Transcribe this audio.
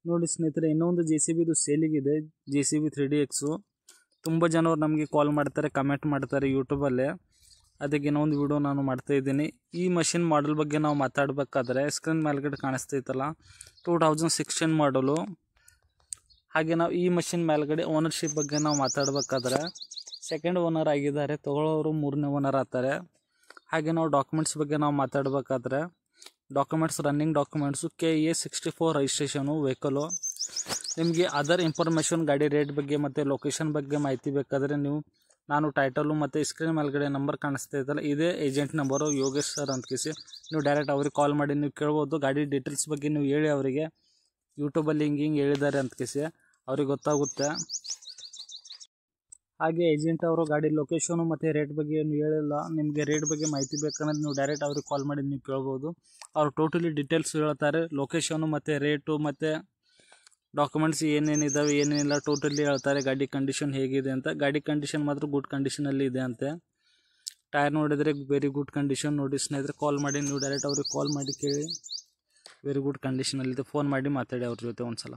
ನೋಡಿ ಸ್ನೇಹಿತರೆ, ಇನ್ನೊಂದು JCB ಇದು ಸೇಲಿಗಿದೆ, JCB 3DX. ತುಂಬ ಜನರು ನಮಗೆ ಕಾಲ್ ಮಾಡ್ತಾರೆ, ಕಮೆಂಟ್ ಮಾಡ್ತಾರೆ ಯೂಟ್ಯೂಬಲ್ಲೇ. ಅದಕ್ಕೆ ಇನ್ನೊಂದು ವಿಡಿಯೋ ನಾನು ಮಾಡ್ತಾಯಿದ್ದೀನಿ. ಈ ಮಷಿನ್ ಮಾಡಲ್ ಬಗ್ಗೆ ನಾವು ಮಾತಾಡಬೇಕಾದ್ರೆ ಸ್ಕ್ರೀನ್ ಮೇಲ್ಗಡೆ ಕಾಣಿಸ್ತೈತಲ್ಲ, 2016 ಮಾಡಲು. ಹಾಗೆ ನಾವು ಈ ಮಷಿನ್ ಮೇಲ್ಗಡೆ ಓನರ್ಶಿಪ್ ಬಗ್ಗೆ ನಾವು ಮಾತಾಡಬೇಕಾದ್ರೆ ಸೆಕೆಂಡ್ ಓನರ್ ಆಗಿದ್ದಾರೆ, ತಗೊಳ್ಳೋರು 3ನೇ ಓನರ್ ಆಗ್ತಾರೆ. ಹಾಗೆ ನಾವು ಡಾಕ್ಯುಮೆಂಟ್ಸ್ ಬಗ್ಗೆ ನಾವು ಮಾತಾಡಬೇಕಾದ್ರೆ documents, running documents, KA 64 registration vehicle. ನಿಮಗೆ ಅದರ್ ಇನ್ಫಾರ್ಮೇಷನ್, ಗಾಡಿ ರೇಟ್ ಬಗ್ಗೆ ಮತ್ತು ಲೊಕೇಶನ್ ಬಗ್ಗೆ ಮಾಹಿತಿ ಬೇಕಾದರೆ ನಾನು ಟೈಟಲು ಮತ್ತು ಸ್ಕ್ರೀನ್ ಮೇಲ್ಗಡೆ ನಂಬರ್ ಕಾಣಿಸ್ತಾ ಇದ್ದಲ್ಲ, ಇದೇ ಏಜೆಂಟ್ ನಂಬರು ಯೋಗೇಶ್ ಸರ್ ಅಂತ ಕೇಸಿ ನೀವು ಡೈರೆಕ್ಟ್ ಅವ್ರಿಗೆ ಕಾಲ್ ಮಾಡಿ ನೀವು ಕೇಳ್ಬೋದು. ಗಾಡಿ ಡೀಟೇಲ್ಸ್ ಬಗ್ಗೆ ನೀವು ಹೇಳಿ ಅವರಿಗೆ, ಯೂಟ್ಯೂಬಲ್ಲಿ ಹಿಂಗೆ ಹೇಳಿದ್ದಾರೆ ಅಂತ ಕೇಸಿ ಅವ್ರಿಗೆ ಗೊತ್ತಾಗುತ್ತೆ. ಹಾಗೆ ಏಜೆಂಟ್ ಅವರು ಗಾಡಿ ಲೊಕೇಶನು ಮತ್ತು ರೇಟ್ ಬಗ್ಗೆ ಏನು ಹೇಳಿಲ್ಲ. ನಿಮಗೆ ರೇಟ್ ಬಗ್ಗೆ ಮಾಹಿತಿ ಬೇಕಂದ್ರೆ ನೀವು ಡೈರೆಕ್ಟ್ ಅವ್ರಿಗೆ ಕಾಲ್ ಮಾಡಿ ನೀವು ಕೇಳ್ಬೋದು. ಅವ್ರು ಟೋಟಲಿ ಡೀಟೇಲ್ಸ್ ಹೇಳ್ತಾರೆ, ಲೊಕೇಶನು ಮತ್ತು ರೇಟು ಮತ್ತು ಡಾಕ್ಯುಮೆಂಟ್ಸ್ ಏನೇನಿದ್ದಾವೆ ಏನೇನಿಲ್ಲ ಟೋಟಲಿ ಹೇಳ್ತಾರೆ. ಗಾಡಿ ಕಂಡೀಷನ್ ಹೇಗಿದೆ ಅಂತ. ಗಾಡಿ ಕಂಡೀಷನ್ ಮಾತ್ರ ಗುಡ್ ಕಂಡೀಷನಲ್ಲಿ ಇದೆ ಅಂತೆ. ಟೈರ್ ನೋಡಿದರೆ ವೆರಿ ಗುಡ್ ಕಂಡೀಷನ್. ನೋಡಿ ಸ್ನೇಹಿತರೆ, ಕಾಲ್ ಮಾಡಿ ನೀವು ಡೈರೆಕ್ಟ್ ಅವ್ರಿಗೆ ಕಾಲ್ ಮಾಡಿ ಕೇಳಿ, ವೆರಿ ಗುಡ್ ಕಂಡೀಷನಲ್ಲಿದೆ. ಫೋನ್ ಮಾಡಿ ಮಾತಾಡಿ ಅವ್ರ ಜೊತೆ ಒಂದು ಸಲ.